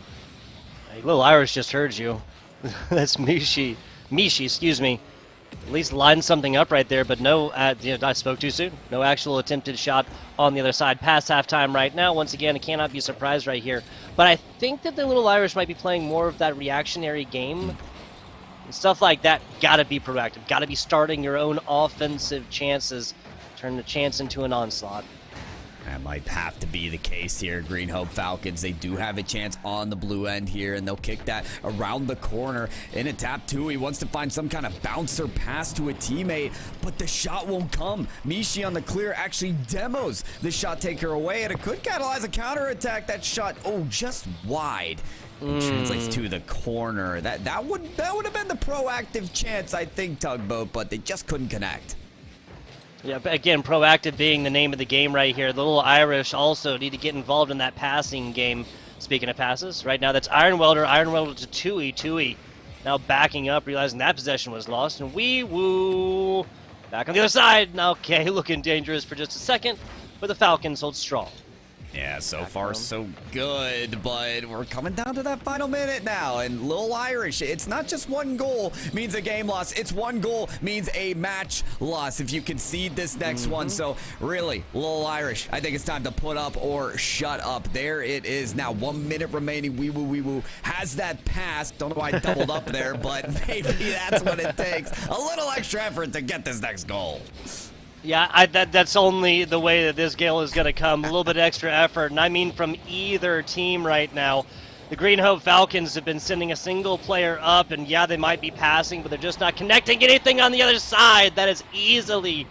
Hey, Little Irish just heard you. That's Mishi Mishi, excuse me, at least line something up right there, but no, I spoke too soon. No actual attempted shot on the other side past halftime right now. Once again, I cannot be surprised right here. But I think that the Little Irish might be playing more of that reactionary game. And stuff like that, gotta be proactive. Gotta be starting your own offensive chances. Turn the chance into an onslaught. That might have to be the case here. Green Hope Falcons, they do have a chance on the blue end here, and they'll kick that around the corner in a tap two. He wants to find some kind of bouncer pass to a teammate, but the shot won't come. Mishi on the clear actually demos the shot taker away, and it could catalyze a counterattack. That shot, just wide. It translates to the corner. That would have been the proactive chance, I think, Tugboat, but they just couldn't connect. Yeah, but again, proactive being the name of the game right here. The Little Irish also need to get involved in that passing game. Speaking of passes, right now that's Iron Welder to Tui. Tui now backing up, realizing that possession was lost, and Wee Woo back on the other side. Now, okay, looking dangerous for just a second, but the Falcons hold strong. Yeah, so far so good, but we're coming down to that final minute now, and Little Irish, it's not just one goal means a game loss, it's one goal means a match loss if you concede this next one. So really, Little Irish, I think it's time to put up or shut up. There it is now, 1 minute remaining. Wee Woo has that pass. Don't know why I doubled up there, but maybe that's what it takes. A little extra effort to get this next goal. Yeah, that's only the way that this game is going to come. A little bit extra effort, and I mean from either team right now. The Green Hope Falcons have been sending a single player up, and yeah, they might be passing, but they're just not connecting anything on the other side. That is easily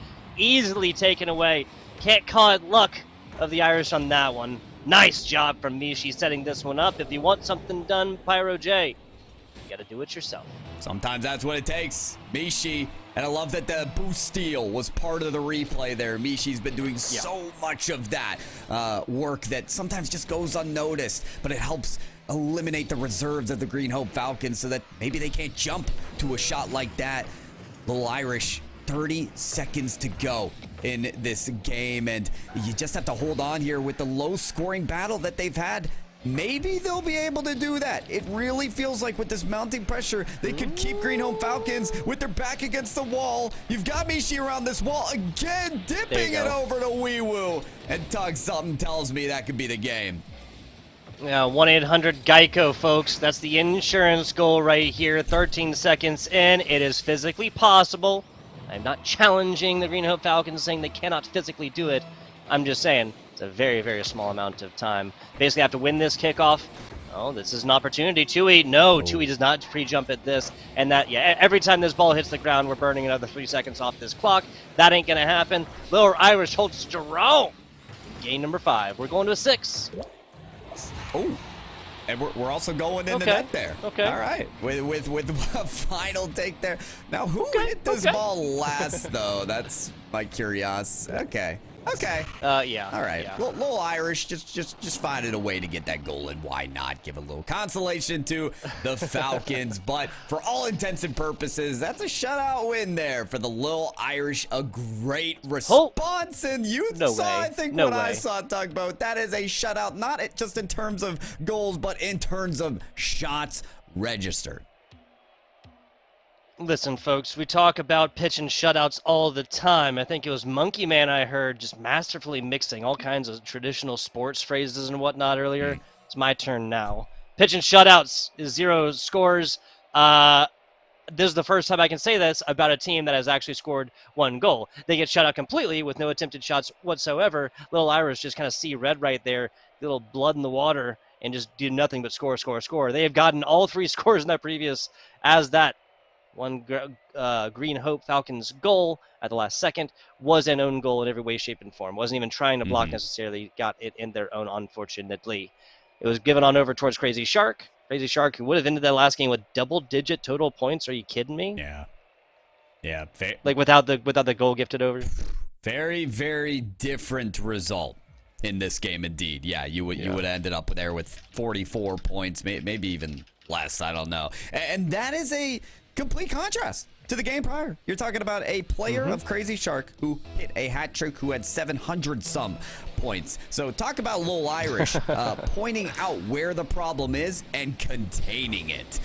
taken away. Can't call it luck of the Irish on that one. Nice job from Mishi setting this one up. If you want something done, Pyro J, you got to do it yourself. Sometimes that's what it takes. Mishi. And I love that the boost steal was part of the replay there. Mishi's been doing so much of that work that sometimes just goes unnoticed, but it helps eliminate the reserves of the Green Hope Falcons so that maybe they can't jump to a shot like that. Little Irish, 30 seconds to go in this game, and you just have to hold on here with the low-scoring battle that they've had. Maybe they'll be able to do that. It really feels like with this mounting pressure, they could keep Green Home Falcons with their back against the wall. You've got Mishi around this wall again, dipping it over to Wee Woo. And Tug, something tells me that could be the game. Yeah, 1-800-GEICO, folks. That's the insurance goal right here. 13 seconds in. It is physically possible. I'm not challenging the Green Hope Falcons, saying they cannot physically do it. I'm just saying it's a very, very small amount of time. Basically have to win this kickoff. Oh, this is an opportunity. Tui, no, Tui does not pre-jump at this. And that, yeah, every time this ball hits the ground, we're burning another 3 seconds off this clock. That ain't going to happen. Little Irish holds strong. Game number 5. We're going to a 6. Oh, and we're also going into that there. Okay. All right. With a final take there. Now, who hit this ball last, though? That's my curiosity. Okay. Yeah. All right. Yeah. Little Irish, just finding a way to get that goal in. Why not give a little consolation to the Falcons? But for all intents and purposes, that's a shutout win there for the Little Irish. A great response, and you saw, I think, what I saw, Tugboat. That is a shutout, not just in terms of goals, but in terms of shots registered. Listen, folks, we talk about pitch and shutouts all the time. I think it was Monkey Man I heard just masterfully mixing all kinds of traditional sports phrases and whatnot earlier. It's my turn now. Pitch and shutouts is 0 scores. This is the first time I can say this about a team that has actually scored 1 goal. They get shut out completely with no attempted shots whatsoever. Little Irish just kind of see red right there, little blood in the water, and just do nothing but score. They have gotten all 3 scores in that previous as that. One Green Hope Falcons goal at the last second was an own goal in every way, shape, and form. Wasn't even trying to block necessarily. Got it in their own, unfortunately. It was given on over towards Crazy Shark. Crazy Shark, who would have ended that last game with double-digit total points. Are you kidding me? Yeah. Like without the goal gifted over. Very, very different result in this game, indeed. Yeah, you would have ended up there with 44 points, maybe even less. I don't know. And that is a complete contrast to the game prior. You're talking about a player of Crazy Shark who hit a hat trick, who had 700-some points. So talk about Little Irish pointing out where the problem is and containing it.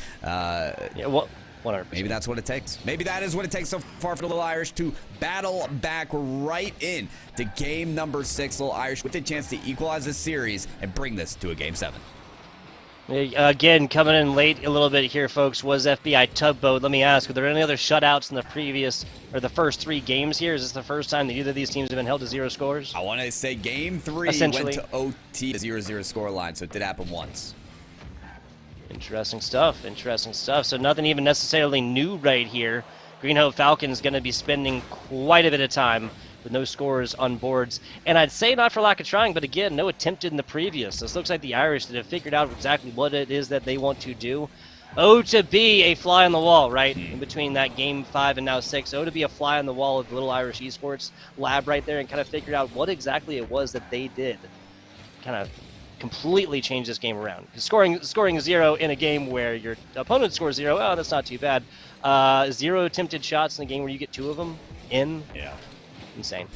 100%. Maybe that's what it takes. Maybe that is what it takes so far for the Little Irish to battle back right in to game number 6. Little Irish with a chance to equalize this series and bring this to a game 7. Again, coming in late a little bit here, folks, was FBI Tugboat. Let me ask, were there any other shutouts in the first 3 games here? Is this the first time that either of these teams have been held to 0 scores? I want to say game 3 went to OT, 0-0 score line, so it did happen once. Interesting stuff, interesting stuff. So nothing even necessarily new right here. Green Hope Falcons going to be spending quite a bit of time with no scores on boards. And I'd say not for lack of trying, but again, no attempted in the previous. This looks like the Irish that have figured out exactly what it is that they want to do. O to be a fly on the wall, right? In between that game 5 and now 6. O to be a fly on the wall of the Little Irish Esports lab right there and kind of figured out what exactly it was that they did. Kind of completely change this game around. Scoring 0 in a game where your opponent scores 0, oh, that's not too bad. 0 attempted shots in a game where you get 2 of them in. Yeah. Insane.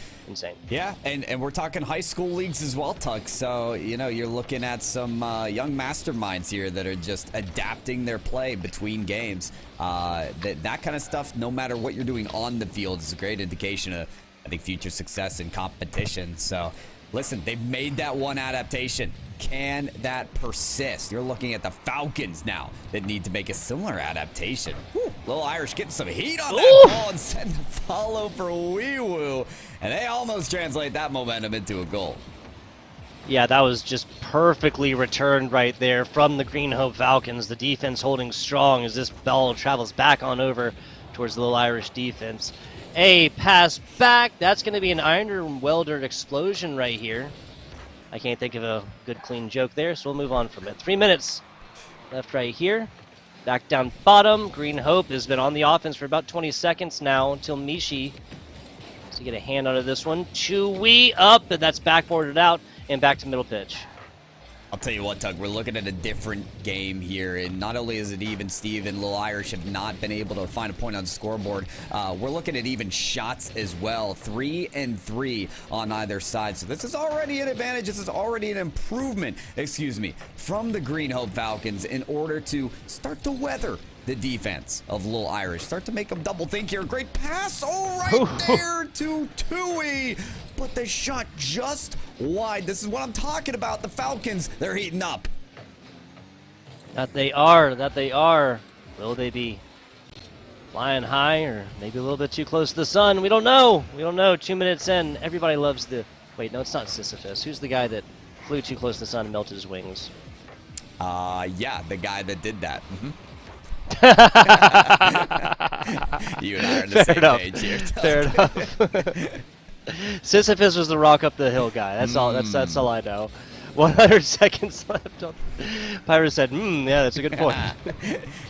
Yeah, and we're talking high school leagues as well, Tuck. So, you know, you're looking at some young masterminds here that are just adapting their play between games. That kind of stuff, no matter what you're doing on the field, is a great indication of, I think, future success in competition. So, listen, they've made that one adaptation. Can that persist? You're looking at the Falcons now that need to make a similar adaptation. Whew, Little Irish getting some heat on that ball and setting the follow for Wee Woo. And they almost translate that momentum into a goal. Yeah, that was just perfectly returned right there from the Green Hope Falcons. The defense holding strong as this ball travels back on over towards the Little Irish defense. A pass back. That's going to be an iron welder explosion right here. I can't think of a good clean joke there, so we'll move on from it. 3 minutes left right here. Back down bottom. Green Hope has been on the offense for about 20 seconds now until Mishi to get a hand onto this one. Chewy up, and that's backboarded out and back to middle pitch. I'll tell you what, Tug, we're looking at a different game here, and not only is it even Steven, Little Irish have not been able to find a point on the scoreboard, we're looking at even shots as well, 3-3 on either side. So this is already an advantage, this is already an improvement, from the Green Hope Falcons in order to start to weather the defense of Little Irish. Start to make them double think here. Great pass, there to Tui. But the shot just wide. This is what I'm talking about. The Falcons, they're heating up. That they are. Will they be flying high or maybe a little bit too close to the sun? We don't know. 2 minutes in. Everybody loves the... Wait, no, it's not Sisyphus. Who's the guy that flew too close to the sun and melted his wings? Yeah, the guy that did that. You and I are on the same page here. Fair enough. Sisyphus was the rock up the hill guy. That's all. That's all I know. 100 seconds left. Pyro said, yeah, that's a good point.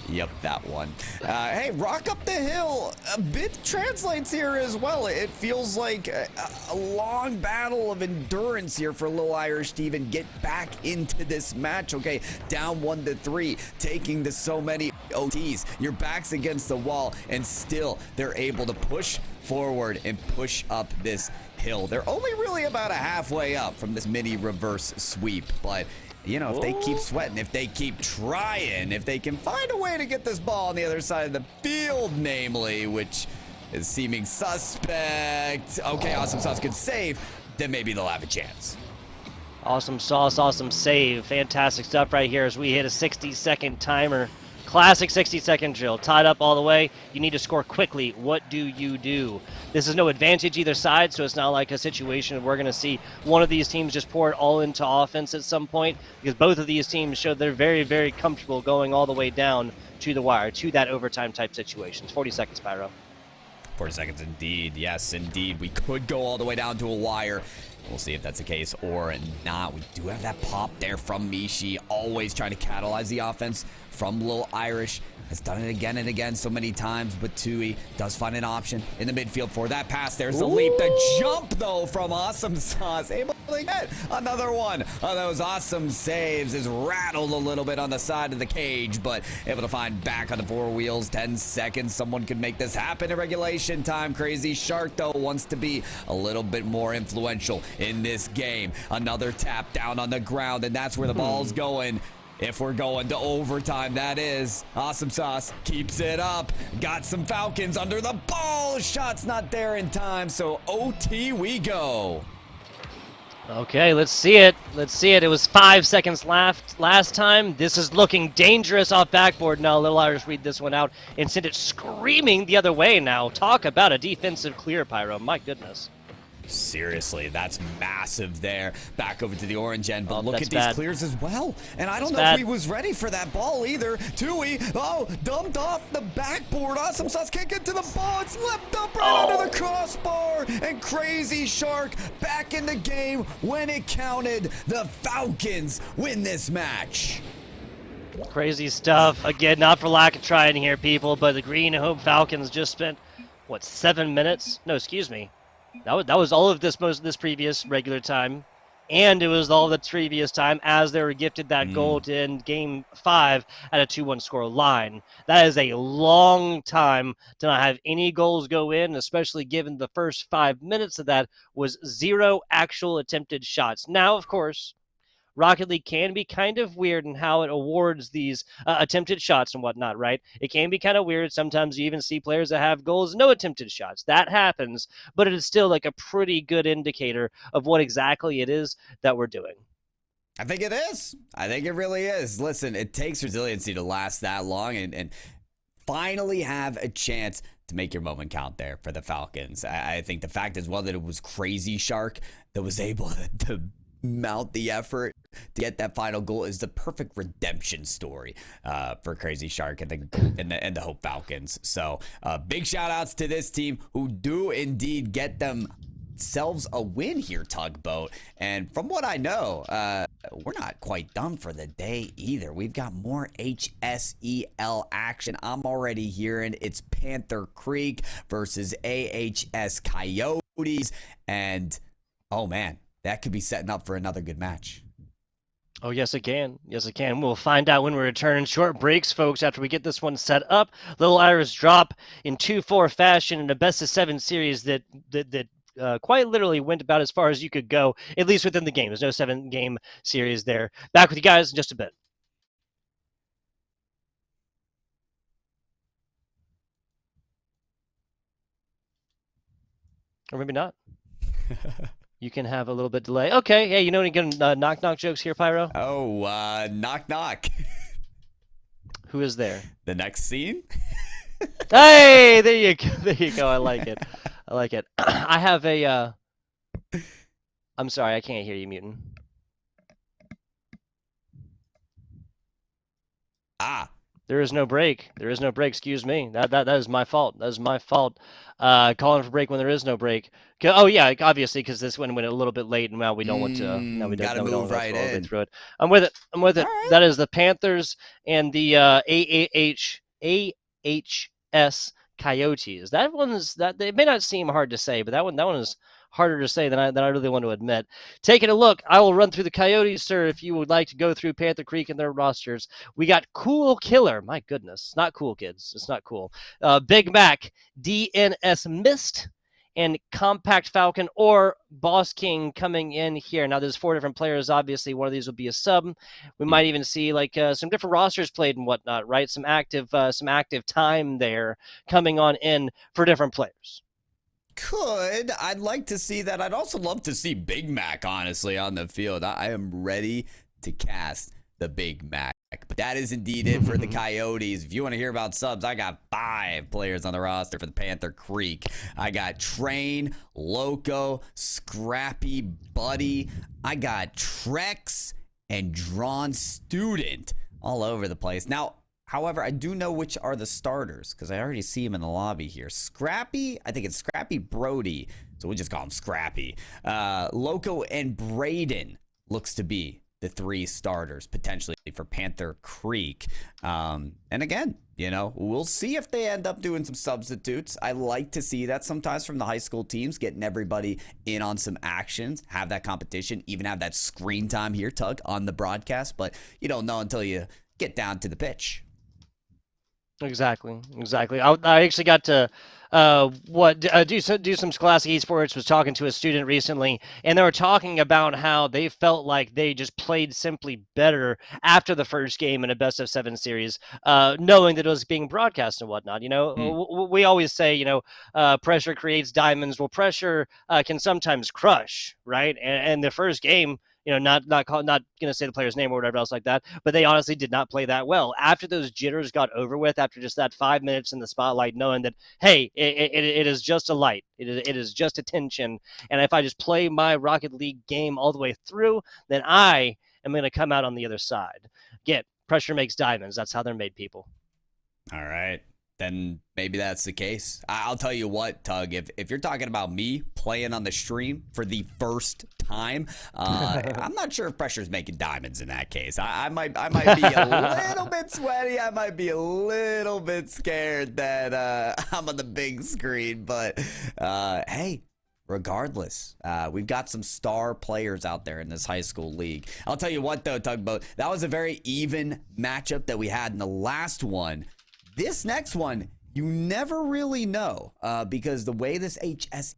Yep, that one. Hey, rock up the hill a bit translates here as well. It feels like a long battle of endurance here for Little Irish to even get back into this match. Okay, down 1-3, taking to so many OTs. Your back's against the wall, and still they're able to push forward and push up this hill. They're only really about a halfway up from this mini reverse sweep, but you know, if they keep sweating, if they keep trying, if they can find a way to get this ball on the other side of the field, namely, which is seeming suspect. Okay, Awesome Sauce could save, then maybe they'll have a chance. Awesome Sauce, awesome save. Fantastic stuff right here as we hit a 60-second timer. Classic 60-second drill. Tied up all the way. You need to score quickly. What do you do? This is no advantage either side, so it's not like a situation where we're going to see one of these teams just pour it all into offense at some point, because both of these teams showed they're very, very comfortable going all the way down to the wire, to that overtime type situations. 40 seconds, Pyro. 40 seconds indeed. Yes, indeed. We could go all the way down to a wire. We'll see if that's the case or not. We do have that pop there from Mishi, always trying to catalyze the offense from Little Irish. Has done it again and again so many times, but Tui does find an option in the midfield for that pass. There's the leap, the jump, though, from Awesome Sauce. Able to get another one of those awesome saves. Is rattled a little bit on the side of the cage, but able to find back on the 4 wheels. 10 seconds. Someone could make this happen in regulation time. Crazy Shark, though, wants to be a little bit more influential in this game. Another tap down on the ground, and that's where the ball's going. If we're going to overtime, that is. Awesome Sauce keeps it up. Got some Falcons under the ball. Shot's not there in time, so OT we go. Okay, let's see it. Let's see it. It was 5 seconds last time. This is looking dangerous off backboard. Now, Little Irish read this one out and send it screaming the other way now. Talk about a defensive clear, Pyro. My goodness. Seriously, that's massive there. Back over to the orange end, but look at bad. these clears as well. And I don't That's know bad. if he was ready for that ball either. Tui, dumped off the backboard. Awesome Sauce can't get to the ball. It's leapt up right under the crossbar. And Crazy Shark back in the game when it counted. The Falcons win this match. Crazy stuff. Again, not for lack of trying here, people, but the Green Hope Falcons just spent, what, 7 minutes? No, excuse me. That was all of this previous regular time, and it was all the previous time as they were gifted that goal to end Game 5 at a 2-1 score line. That is a long time to not have any goals go in, especially given the first 5 minutes of that was 0 actual attempted shots. Now, of course, Rocket League can be kind of weird in how it awards these attempted shots and whatnot, right? It can be kind of weird. Sometimes you even see players that have goals, no attempted shots. That happens, but it is still like a pretty good indicator of what exactly it is that we're doing. I think it is. I think it really is. Listen, it takes resiliency to last that long and finally have a chance to make your moment count there for the Falcons. I think the fact as well that it was Crazy Shark that was able to mount the effort to get that final goal is the perfect redemption story for Crazy Shark and the Hope Falcons. So big shout outs to this team who do indeed get themselves a win here, Tugboat. And from what I know, we're not quite done for the day either. We've got more HSEL action. I'm already hearing it's Panther Creek versus AHS Coyotes. And oh man, that could be setting up for another good match. Oh, yes, it can. Yes, it can. We'll find out when we return. Short breaks, folks, after we get this one set up. Little Irish drop in 2-4 fashion in a best-of-7 series that quite literally went about as far as you could go, at least within the game. There's no 7-game series there. Back with you guys in just a bit. Or maybe not. You can have a little bit delay. Okay, hey, you know any good knock-knock jokes here, Pyro? Oh, knock knock. Who is there? The next scene? Hey, there you go. There you go. I like it. I like it. I have a, I'm sorry, I can't hear you, Mutant. There is no break. There is no break. Excuse me. That is my fault. That is my fault. Calling for break when there is no break. Oh yeah, obviously because this one went a little bit late, and now we don't want to. Now we don't move right in. through it. I'm with it. I'm with it. Right. That is the Panthers and the AHS Coyotes. That one's that it may not seem hard to say, but that one is harder to say than I really want to admit. Taking a look, I will run through the Coyotes, sir, if you would like to go through Panther Creek and their rosters. We got Cool Killer. My goodness. It's not cool, kids. It's not cool. Big Mac, DNS Mist, and Compact Falcon or Boss King coming in here. Now, there's 4 different players. Obviously, one of these will be a sub. We might even see like some different rosters played and whatnot, right? Some active time there coming on in for different players. Could. I'd like to see that. I'd also love to see Big Mac, honestly, on the field. I am ready to cast the Big Mac. But that is indeed it for the Coyotes. If you want to hear about subs, I got 5 players on the roster for the Panther Creek. I got Train, Loco, Scrappy, Buddy. I got Trex and Drawn Student all over the place. Now, however, I do know which are the starters because I already see him in the lobby here. Scrappy, I think it's Scrappy Brody, so we'll just call him Scrappy. Loco and Braden looks to be the 3 starters potentially for Panther Creek. And again, you know, we'll see if they end up doing some substitutes. I like to see that sometimes from the high school teams, getting everybody in on some actions, have that competition, even have that screen time here, Tug, on the broadcast. But you don't know until you get down to the pitch. Exactly. I actually got to do some Scholastic Esports was talking to a student recently, and they were talking about how they felt like they just played simply better after the first game in a best of 7 series, knowing that it was being broadcast and whatnot. We always say, pressure creates diamonds. Well, pressure can sometimes crush, right? And the first game, not gonna say the player's name or whatever else like that, but they honestly did not play that well. After those jitters got over with, after just that 5 minutes in the spotlight, knowing that, hey, it is just a light, it is just a tension, and if I just play my Rocket League game all the way through, then I am gonna come out on the other side. Again, pressure makes diamonds. That's how they're made, people. All right. Then maybe that's the case. I'll tell you what, Tug, if you're talking about me playing on the stream for the first time, I'm not sure if pressure's making diamonds in that case. I might be a little bit sweaty. I might be a little bit scared that I'm on the big screen. But hey, regardless, we've got some star players out there in this high school league. I'll tell you what, though, Tugboat, that was a very even matchup that we had in the last one. This next one, you never really know because the way this HSEL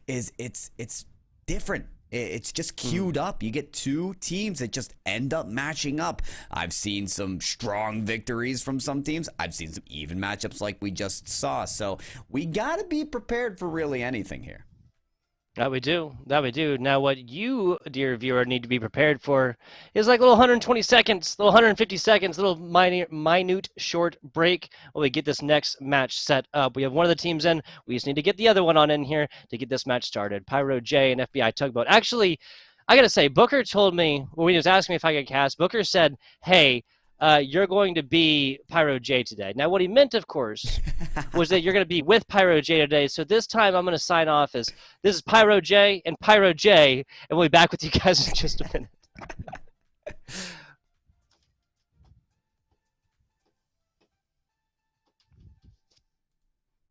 is, it's different. It's just queued up. You get two teams that just end up matching up. I've seen some strong victories from some teams. I've seen some even matchups like we just saw. So we got to be prepared for really anything here. That we do. Now, what you, dear viewer, need to be prepared for is like little 120 seconds, little 150 seconds, little minute short break while we get this next match set up. We have one of the teams in. We just need to get the other one on in here to get this match started. Pyro J and FBI Tugboat. Actually, I got to say, Booker told me, when he was asking me if I could cast, Booker said, hey, you're going to be Pyro J today. Now, what he meant, of course, was that you're going to be with Pyro J today. So this time I'm going to sign off as this is Pyro J, and we'll be back with you guys in just a minute.